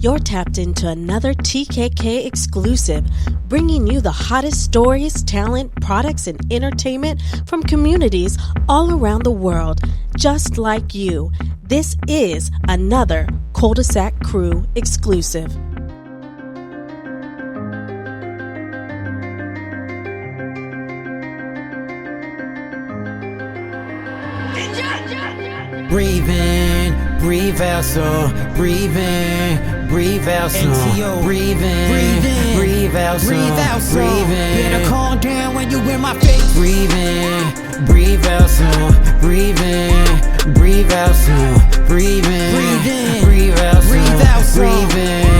You're tapped into another TKK exclusive, bringing you the hottest stories, talent, products, and entertainment from communities all around the world, just like you. This is another Kuldesac Krew exclusive. Breathe in, breathe out, so breathe in, breathe out, so N.T.O. breathe in, breathe out, so breathe in. Better calm down when you in my face. Breathe in, breathe out, so breathe in, breathe out, so breathe in, breathe out, so breathe in.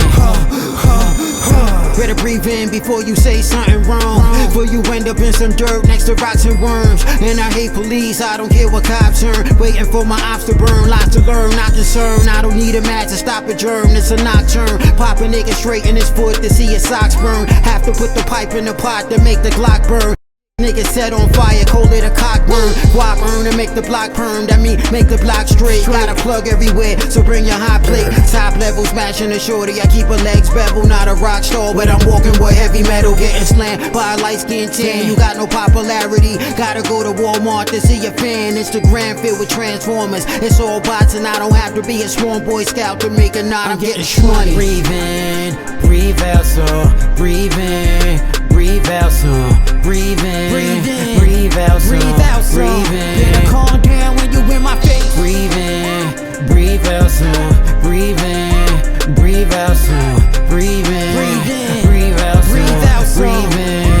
Better breathe in before you say something wrong. Before you end up in some dirt next to rocks and worms. And I hate police, I don't care what cops turn. Waiting for my ops to burn, lots to learn, not concerned. I don't need a match to stop a germ, it's a nocturne. Pop a nigga straight in his foot to see his socks burn. Have to put the pipe in the pot to make the Glock burn. Nigga set on fire, cold it a cock burn. Guap earn to make the block perm, that mean make the block straight. Got a plug everywhere, so bring your hot plate. Top level smashing the shorty, I keep her legs bevel. Not a rock star, but I'm walking with heavy metal. Getting slammed by a light skin tan. You got no popularity, gotta go to Walmart to see your fan. Instagram filled with transformers. It's all bots and I don't have to be a sworn boy scout to make a knot, I'm getting shmoney. Breathe in, breathe out, so breathe in, breathe out, so breathe in, breathe out, so breathe in. Better calm down when you in my face. Breathe in, breathe out, so breathe in, breathe out, so breathe in, breathe out, so breathe in.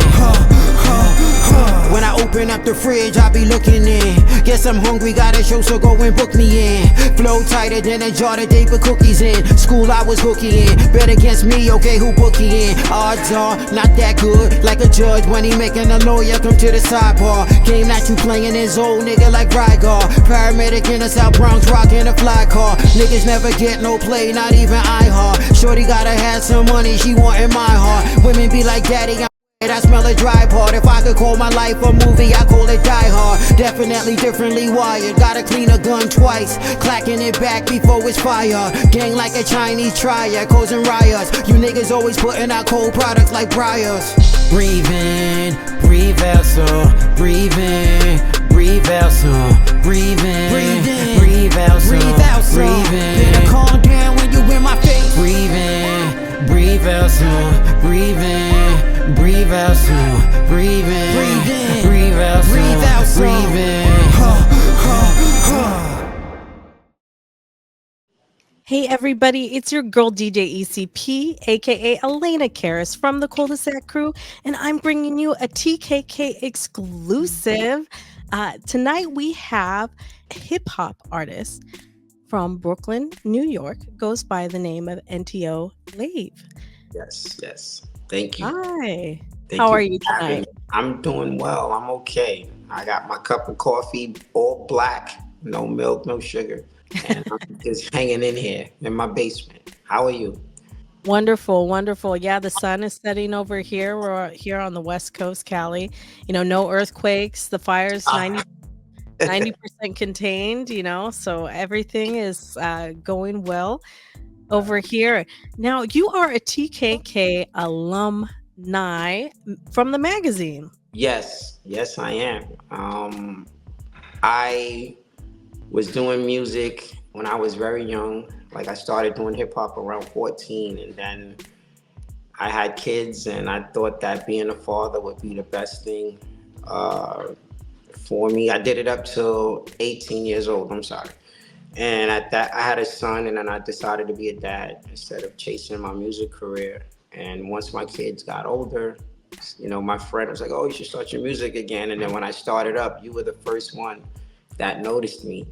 When I open up the fridge, I be looking in. Guess I'm hungry, got a show, so go and book me in. Flow tighter than a jar that they put cookies in. School I was hooky in. Bet against me, okay, who bookie in? Odds are not that good. Like a judge when he making a lawyer come to the sidebar. Game that you playing is old nigga like Rygar. Paramedic in the South Bronx rocking a fly car. Niggas never get no play, not even iHeart. Shorty gotta have some money, she wantin' my heart. Women be like, daddy, I smell a dry part. If I could call my life a movie, I call it Die Hard. Definitely differently wired. Gotta clean a gun twice, clacking it back before it's fire. Gang like a Chinese triad, causing riots. You niggas always putting out cold products like Briars. Breathe in, breathe out, so breathe in, breathe out, so breathe in, breathe out, so breathe in. Better calm down when you in my face. Breathe in, breathe out, so breathe in, breathe out, so breathe in, breathe out, so breathe in. Hey everybody, it's your girl DJ E.C.P, aka Elena Charis from the Kuldesac Krew, and I'm bringing you a TKK exclusive. Tonight we have a hip-hop artist from Brooklyn, New York, goes by the name of N.T.O LAVE. Yes. Thank you. Hi. Thank How you are you for having tonight? me. I'm doing well. I'm okay. I got my cup of coffee, all black, no milk, no sugar, and I'm just hanging in here in my basement. How are you? Wonderful, wonderful. Yeah, the sun is setting over here. We're here on the West Coast, Cali. No earthquakes. The fire's 90% contained, so everything is going well over here. Now, you are a TKK alumni from the magazine. Yes, I am. I was doing music when I was very young. Like I started doing hip hop around 14, and then I had kids, and I thought that being a father would be the best thing for me. I did it up till 18 years old. I'm sorry. And at that, I had a son, and then I decided to be a dad instead of chasing my music career. And once my kids got older, my friend was like, "Oh, you should start your music again." And then when I started up, you were the first one that noticed me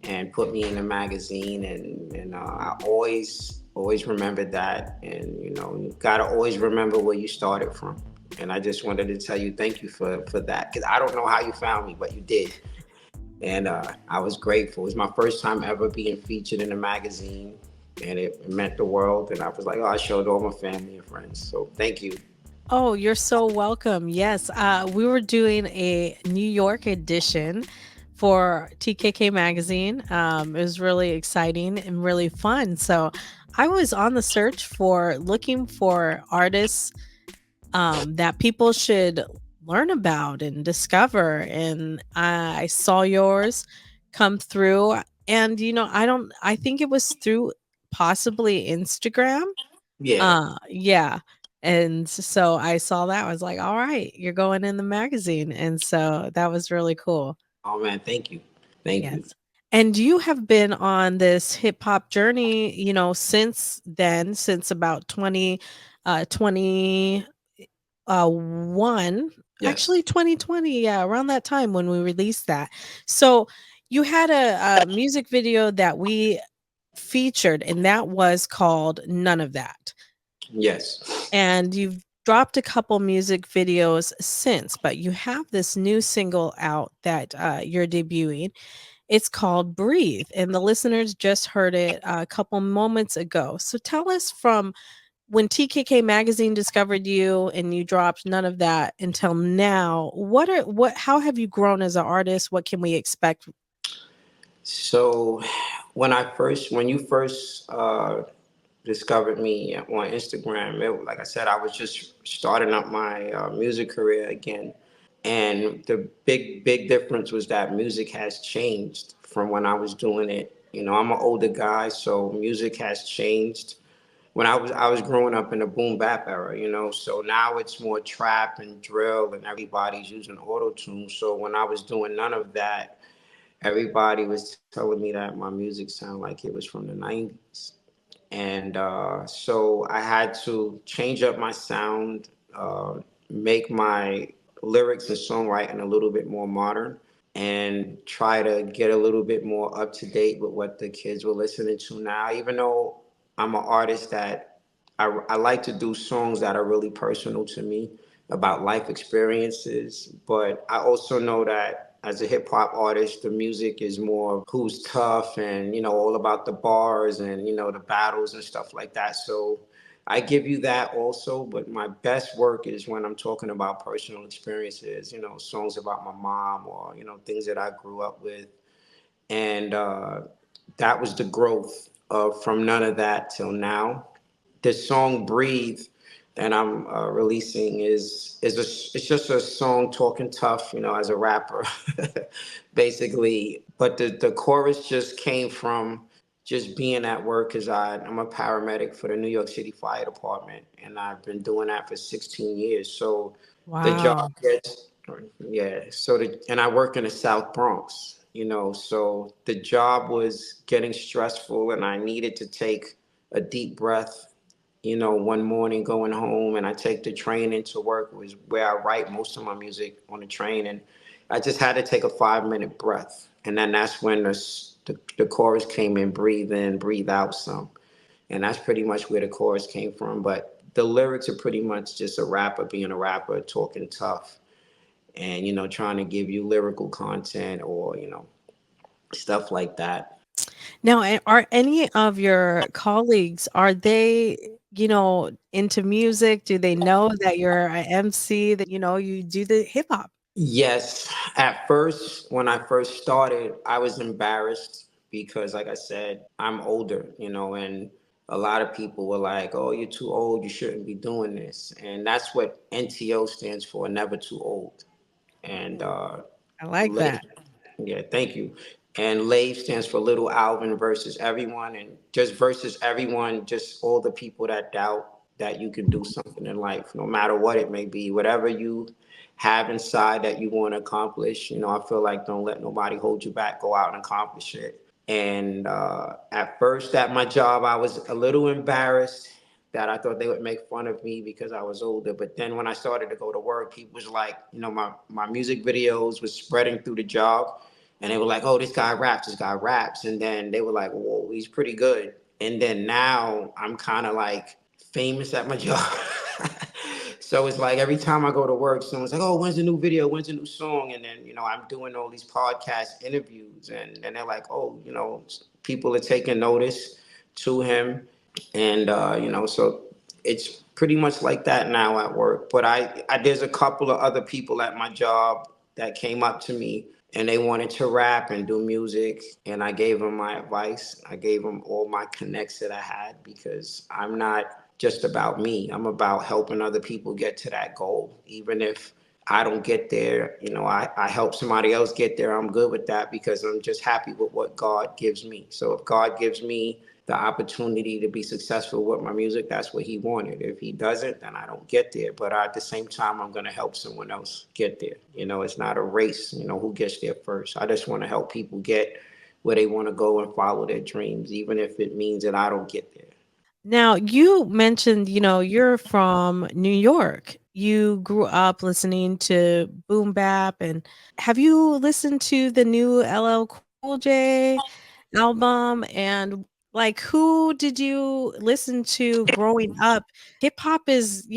and put me in a magazine. And I always remembered that. And, you gotta always remember where you started from. And I just wanted to tell you thank you for that, because I don't know how you found me, but you did. And I was grateful. It was my first time ever being featured in a magazine, and it meant the world. And I was like, I showed all my family and friends. So thank you. Oh, you're so welcome. Yes, we were doing a New York edition for TKK magazine. It was really exciting and really fun. So I was on the search for looking for artists that people should learn about and discover. And I saw yours come through. And, I think it was through possibly Instagram. Yeah. Yeah. And so I saw that. I was like, all right, you're going in the magazine. And so that was really cool. Oh man, thank you. Thank you. Yes. And you have been on this hip hop journey, since then, since about 20 one, Yes. actually 2020, yeah, around that time when we released that. So you had a music video that we featured, and that was called None of That. Yes. And you've dropped a couple music videos since, but you have this new single out that you're debuting. It's called Breathe, and the listeners just heard it a couple moments ago. So tell us, from when TKK magazine discovered you and you dropped None of That until now, how have you grown as an artist? What can we expect? So when you first discovered me on Instagram, like I said, I was just starting up my music career again. And the big difference was that music has changed from when I was doing it. I'm an older guy, so music has changed. When I was growing up in the boom bap era, so now it's more trap and drill, and everybody's using auto tune. So when I was doing None of That, everybody was telling me that my music sounded like it was from the 90s. And so I had to change up my sound, make my lyrics and songwriting a little bit more modern, and try to get a little bit more up to date with what the kids were listening to now. Even though I'm an artist that I like to do songs that are really personal to me about life experiences, but I also know that as a hip hop artist, the music is more who's tough and all about the bars and the battles and stuff like that. So I give you that also, but my best work is when I'm talking about personal experiences, songs about my mom or, things that I grew up with. And that was the growth of from None of That till now. The song Breathe that I'm releasing it's just a song talking tough, as a rapper, basically. But the chorus just came from just being at work because I'm a paramedic for the New York City Fire Department, and I've been doing that for 16 years. So the job Wow. gets, yeah. And I work in the South Bronx, so the job was getting stressful, and I needed to take a deep breath. One morning going home, and I take the train into work, was where I write most of my music, on the train, and I just had to take a 5 minute breath, and then that's when the chorus came in: breathe in, breathe out some, and that's pretty much where the chorus came from. But the lyrics are pretty much just a rapper being a rapper, talking tough, and trying to give you lyrical content or stuff like that. Now, are any of your colleagues, are they, into music? Do they know that you're an MC, that, you do the hip hop? Yes. At first, when I first started, I was embarrassed because, like I said, I'm older, and a lot of people were like, oh, you're too old. You shouldn't be doing this. And that's what NTO stands for, never too old. And I like LAVE, that. yeah, thank you. And LAVE stands for Little Alvin versus everyone, and just versus everyone, just all the people that doubt that you can do something in life, no matter what it may be, whatever you have inside that you want to accomplish. I feel like don't let nobody hold you back. Go out and accomplish it. And at first, at my job, I was a little embarrassed that I thought they would make fun of me because I was older. But then when I started to go to work, people was like, my music videos was spreading through the job. And they were like, oh, this guy raps, this guy raps. And then they were like, whoa, he's pretty good. And then now I'm kind of like famous at my job. So it's like every time I go to work, someone's like, oh, when's the new video? When's the new song? And then, I'm doing all these podcast interviews. And then they're like, oh, people are taking notice to him. And, so it's pretty much like that now at work. But I there's a couple of other people at my job that came up to me and they wanted to rap and do music, and I gave them my advice. I gave them all my connects that I had, because I'm not just about me. I'm about helping other people get to that goal. Even if I don't get there, I help somebody else get there. I'm good with that, because I'm just happy with what God gives me. So if God gives me the opportunity to be successful with my music, that's what he wanted. If he doesn't, then I don't get there. But at the same time, I'm going to help someone else get there. It's not a race, who gets there first. I just want to help people get where they want to go and follow their dreams, even if it means that I don't get there. Now, you mentioned, you're from New York. You grew up listening to boom bap, and have you listened to the new LL Cool J album? And like, who did you listen to growing up? Hip hop is,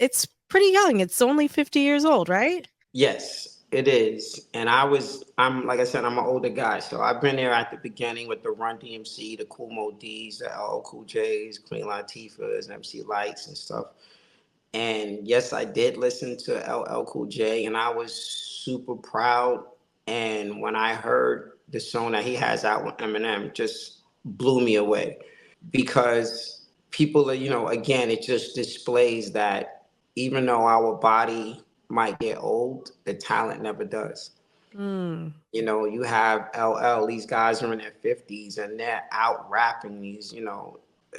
it's pretty young. It's only 50 years old, right? Yes, it is. And I'm like I said, I'm an older guy. So I've been there at the beginning with the Run DMC, the Cool Mo D's, the LL Cool J's, Queen Latifah's, MC Lights and stuff. And yes, I did listen to LL Cool J, and I was super proud. And when I heard the song that he has out with Eminem, just blew me away, because people are, again, it just displays that even though our body might get old, the talent never does. Mm. You have LL, these guys are in their 50s and they're out rapping these,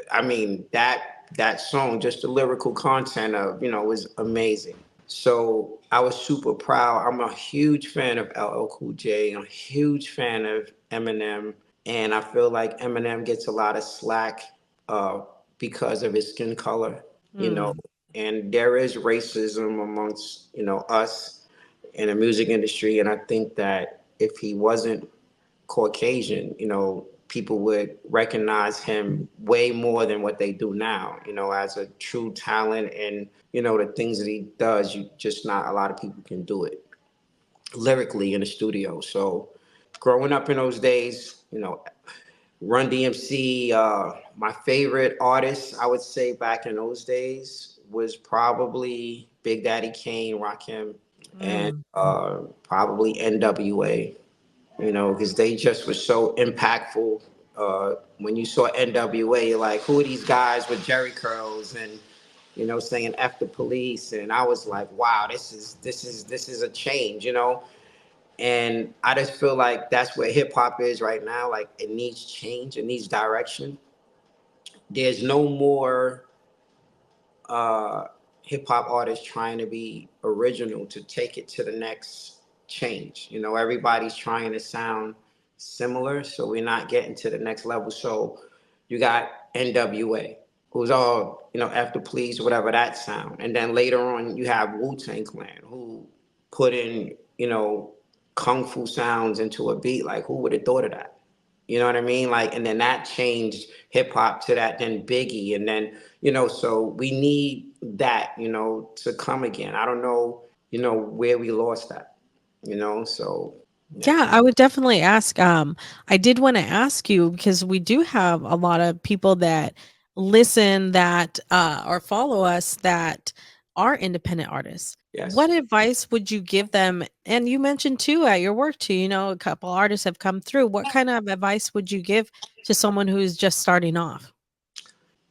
I mean, that song, just the lyrical content of, was amazing. So I was super proud. I'm a huge fan of LL Cool J. I'm a huge fan of Eminem. And I feel like Eminem gets a lot of slack because of his skin color, you know. Mm. And there is racism amongst, us in the music industry. And I think that if he wasn't Caucasian, people would recognize him way more than what they do now, as a true talent. And, the things that he does, you just not a lot of people can do it lyrically in the studio. So growing up in those days, Run DMC, my favorite artist, I would say back in those days, was probably Big Daddy Kane, Rakim, and Mm. probably NWA, because they just were so impactful. When you saw NWA, you're like, who are these guys with Jerry curls and saying "F the police"? And I was like, wow, this is a change, And I just feel like that's where hip hop is right now. Like it needs change, it needs direction. There's no more uh, hip hop artists trying to be original to take it to the next change. Everybody's trying to sound similar, so we're not getting to the next level. So you got NWA, who's all, after Please, whatever that sound. And then later on, you have Wu-Tang Clan, who put in, kung fu sounds into a beat. Like, who would have thought of that? You know what I mean? Like, and then that changed hip hop to that, then Biggie, and then, so we need that, to come again. I don't know, where we lost that, so yeah. Yeah, I would definitely ask. I did want to ask you because we do have a lot of people that listen that or follow us that are independent artists. What Yes. advice would you give them? And you mentioned too at your work too, a couple artists have come through. What kind of advice would you give to someone who's just starting off?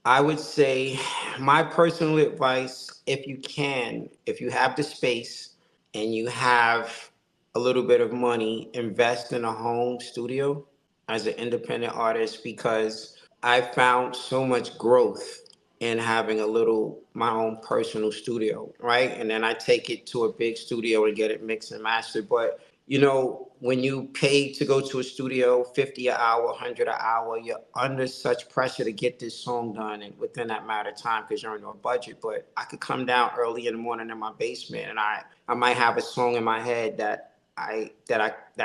I would say my personal advice, if you can, if you have the space and you have a little bit of money, invest in a home studio as an independent artist, because I found so much growth in having a little my own personal studio, right? And then I take it to a big studio and get it mixed and mastered. But when you pay to go to a studio, 50 an hour, 100 an hour, you're under such pressure to get this song done and within that matter of time, because you're on a budget. But I could come down early in the morning in my basement, and I might have a song in my head that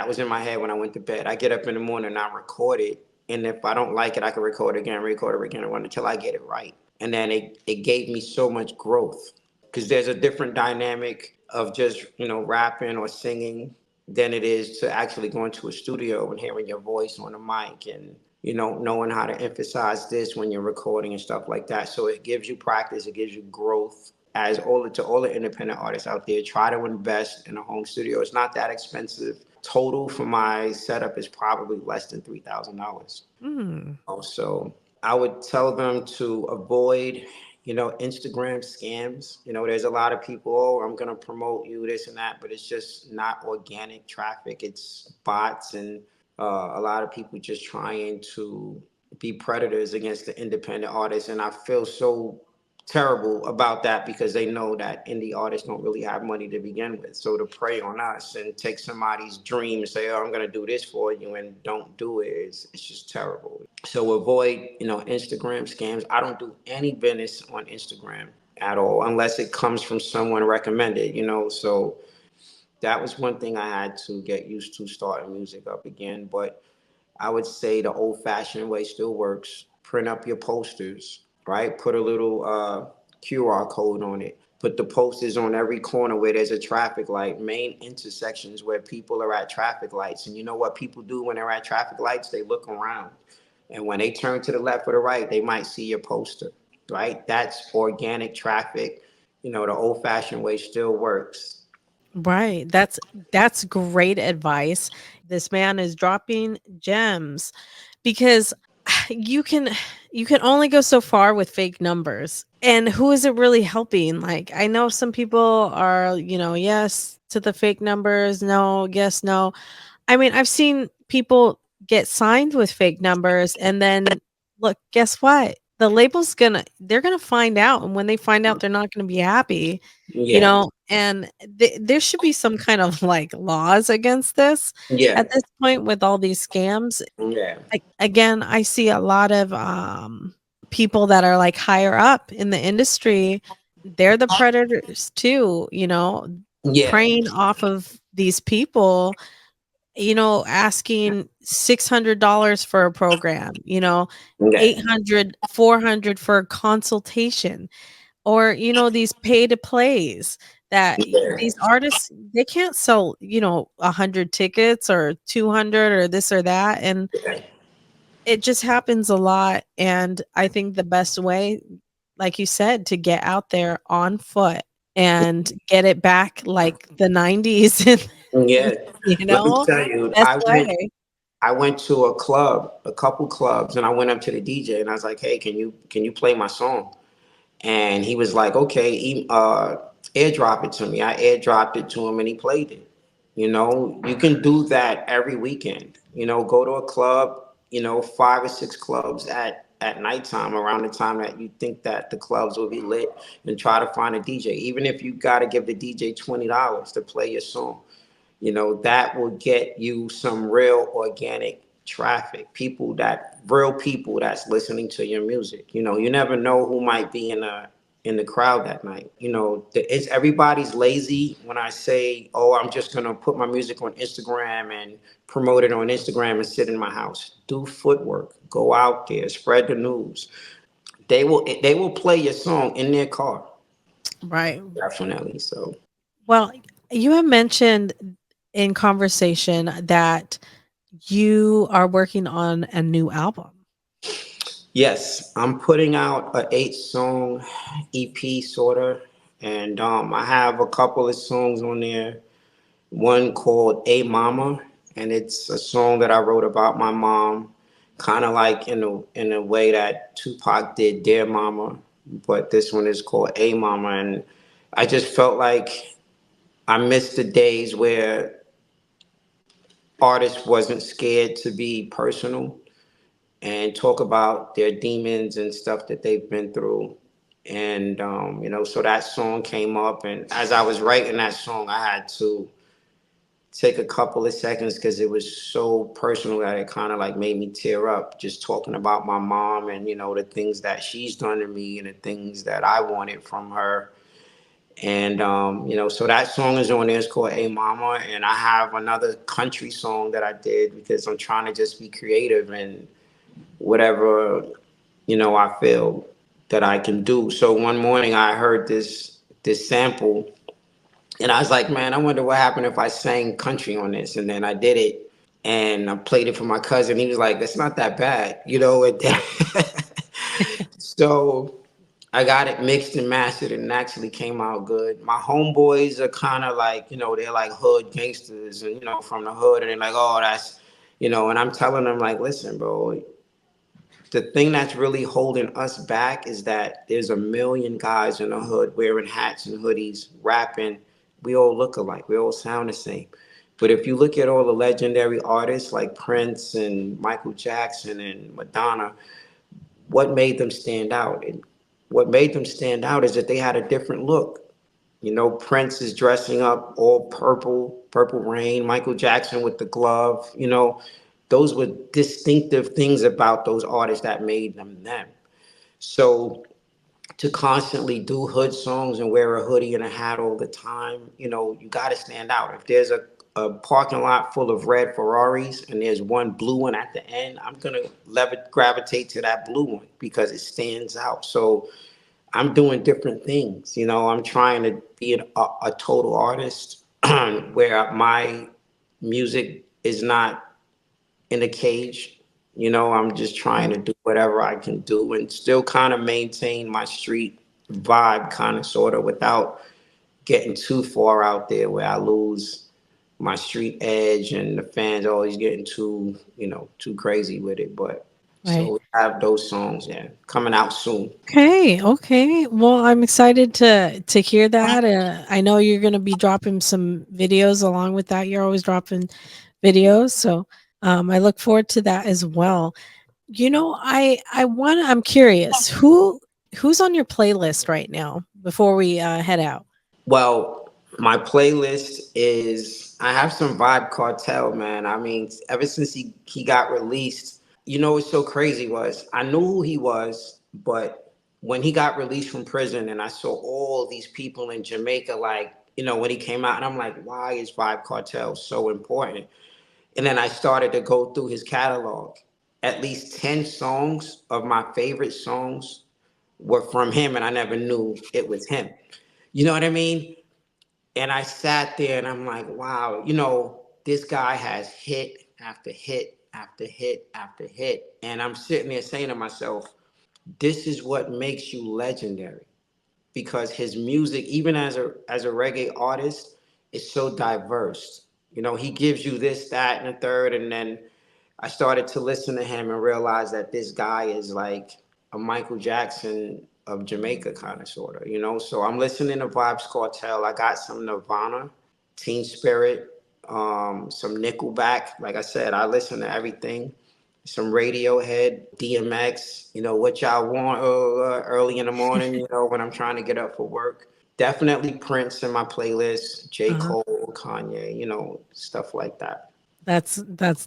was in my head when I went to bed. I get up in the morning and I record it. And if I don't like it, I can record it again, and run until I get it right. And then it gave me so much growth, because there's a different dynamic of just, rapping or singing than it is to actually going to a studio and hearing your voice on the mic, and, knowing how to emphasize this when you're recording and stuff like that. So it gives you practice, it gives you growth. To all the independent artists out there, try to invest in a home studio. It's not that expensive. total for my setup is probably less than $3,000. Mm. Also, I would tell them to avoid, Instagram scams. There's a lot of people, oh, I'm going to promote you, this and that, but it's just not organic traffic. It's bots and a lot of people just trying to be predators against the independent artists. And I feel so terrible about that because they know that indie artists don't really have money to begin with. So to prey on us and take somebody's dream and say, oh, I'm going to do this for you and don't do it, it's just terrible. So avoid, Instagram scams. I don't do any business on Instagram at all unless it comes from someone recommended, So that was one thing I had to get used to starting music up again. But I would say the old fashioned way still works. Print up your posters, right? Put a little QR code on it. Put the posters on every corner where there's a traffic light, main intersections where people are at traffic lights. And you know what people do when they're at traffic lights? They look around. And when they turn to the left or the right, they might see your poster, right? That's organic traffic. The old fashioned way still works. Right. That's great advice. This man is dropping gems because you can you can only go so far with fake numbers. And who is it really helping? Like I know some people are, yes to the fake numbers, no, yes, no. I mean, I've seen people get signed with fake numbers and then look, guess what? The label's they're gonna find out, and when they find out, they're not gonna be happy, Yeah. and there should be some kind of like laws against this Yeah. at this point with all these scams. Yeah. Again, I see a lot of people that are like higher up in the industry. They're the predators too, Yeah. preying off of these people, asking $600 for a program, Yeah. 800, 400 for a consultation, or, these pay to plays that Yeah. these artists, they can't sell, 100 tickets or 200 or this or that. And Yeah. it just happens a lot. And I think the best way, like you said, to get out there on foot and get it back like the 90s, Yeah. you Let me know, tell you, best way. I went to a club, a couple clubs, and I went up to the DJ and I was like, "Hey, can you play my song?" And he was like, "Okay, airdrop it to me." I airdropped it to him and he played it. You can do that every weekend. Go to a club, 5 or 6 clubs at nighttime around the time that you think that the clubs will be lit, and try to find a DJ. Even if you got to give the DJ $20 to play your song, that will get you some real organic traffic, real people that's listening to your music. You never know who might be in the crowd that night. It's everybody's lazy when I say, oh, I'm just gonna put my music on Instagram and promote it on Instagram and sit in my house. Do footwork, go out there, spread the news. They will play your song in their car. Right. Definitely. So Well, you have mentioned in conversation that you are working on a new album. yes, I'm putting out a 8-song EP sorta, and I have a couple of songs on there. One called "A Mama," and it's a song that I wrote about my mom, kind of like in a way that Tupac did "Dear Mama," but this one is called "A Mama," and I just felt like I missed the days where artists wasn't scared to be personal and talk about their demons and stuff that they've been through. And, so that song came up. And as I was writing that song, I had to take a couple of seconds because it was so personal that it kind of like made me tear up just talking about my mom and, the things that she's done to me and the things that I wanted from her. And, so that song is on there. It's called "A Mama." And I have another country song that I did because I'm trying to just be creative and whatever I feel that I can do. So one morning I heard this sample and I was like, man, I wonder what happened if I sang country on this. And then I did it and I played it for my cousin. He was like, that's not that bad, and so I got it mixed and mastered and it actually came out good. My homeboys are kind of like, they're like hood gangsters and, from the hood. And they're like, oh, that's, and I'm telling them, like, listen, bro, the thing that's really holding us back is that there's a million guys in the hood wearing hats and hoodies, rapping. We all look alike. We all sound the same. But if you look at all the legendary artists like Prince and Michael Jackson and Madonna, what made them stand out? And what made them stand out is that they had a different look. Prince is dressing up all purple, purple rain, Michael Jackson with the glove, those were distinctive things about those artists that made them them. So to constantly do hood songs and wear a hoodie and a hat all the time, you got to stand out. If there's a parking lot full of red Ferraris and there's one blue one at the end, I'm going to gravitate to that blue one because it stands out. So I'm doing different things. I'm trying to be a total artist where my music is not in a cage. I'm just trying to do whatever I can do and still kind of maintain my street vibe, kind of sort of, without getting too far out there where I lose my street edge and the fans always getting too crazy with it. But Right. so we have those songs, yeah, coming out soon. Okay, okay. Well, I'm excited to hear that. I know you're going to be dropping some videos along with that. You're always dropping videos, so I look forward to that as well. I'm curious who's on your playlist right now before we head out. Well, my playlist is I have some Vibe Cartel, man. I mean, ever since he got released, what's so crazy was I knew who he was, but when he got released from prison and I saw all these people in Jamaica, like, when he came out, and I'm like, why is Vibe Cartel so important? And then I started to go through his catalog. At least 10 songs of my favorite songs were from him, and I never knew it was him. You know what I mean? And I sat there and I'm like, wow, this guy has hit after hit after hit after hit. And I'm sitting there saying to myself, this is what makes you legendary. Because his music, even as a reggae artist, is so diverse. He gives you this, that, and the third, and then I started to listen to him and realize that this guy is like a Michael Jackson of Jamaica, kind of, sort of, So I'm listening to Vibes Cartel. I got some Nirvana, Teen Spirit, some Nickelback. Like I said, I listen to everything. Some Radiohead, DMX, what y'all want early in the morning, when I'm trying to get up for work. Definitely Prince in my playlist, J. Uh-huh. Cole, Kanye, stuff like that. That's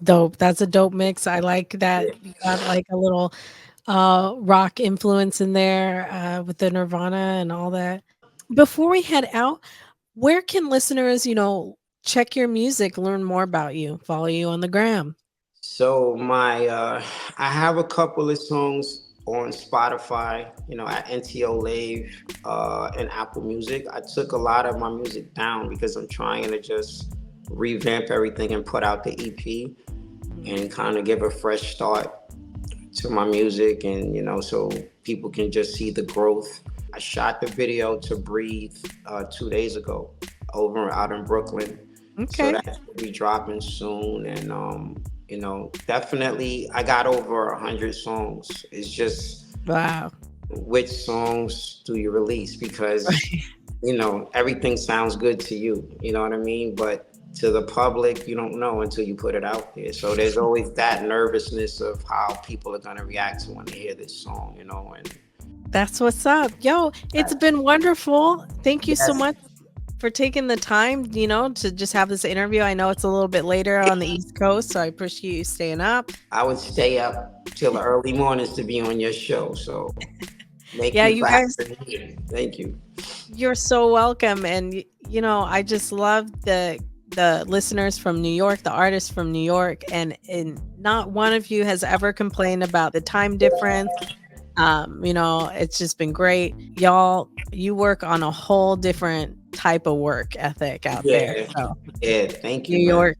dope. That's a dope mix. I like that Yeah. you got like a little rock influence in there with the Nirvana and all that. Before we head out, where can listeners, check your music, learn more about you, follow you on the gram? So I have a couple of songs on Spotify, at NTO LAVE and Apple Music. I took a lot of my music down because I'm trying to just revamp everything and put out the EP and kind of give a fresh start to my music, and so people can just see the growth. I shot the video to Breathe 2 days ago over out in Brooklyn. So Okay. that will be dropping soon. And definitely I got over 100 songs. It's just Wow. which songs do you release? Because Right. everything sounds good to you, you know what I mean? But to the public, you don't know until you put it out there. So there's always that nervousness of how people are going to react to when they hear this song, and That's what's up. Yo, it's been wonderful. Thank you so yes, much for taking the time, to just have this interview. I know it's a little bit later on the East Coast, so I appreciate you staying up. I would stay up till the early mornings to be on your show. So thank Yeah, you you for guys, having me here. Thank you. you're so welcome. And I just love the listeners from New York, the artists from New York, and not one of you has ever complained about the time difference. It's just been great. Y'all, you work on a whole different type of work ethic out there. Yeah, So yeah. Thank New you, man. York,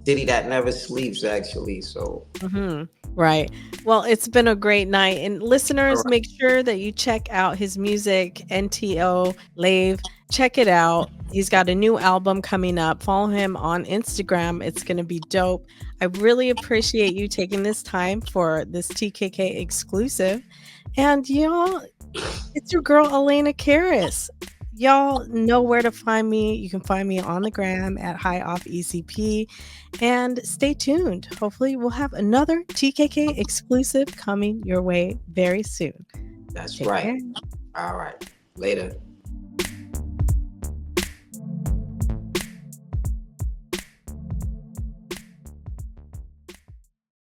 city that never sleeps, actually. So, Hmm. Right. Well, it's been a great night. And all listeners, right. make sure that you check out his music, NTO LAVE. Check it out. He's got a new album coming up. Follow him on Instagram. It's going to be dope. I really appreciate you taking this time for this TKK exclusive. And y'all, it's your girl, Elena Charis. Y'all know where to find me. You can find me on the gram at High Off ECP. And stay tuned. Hopefully, we'll have another TKK exclusive coming your way very soon. That's Take care. right. All right. Later.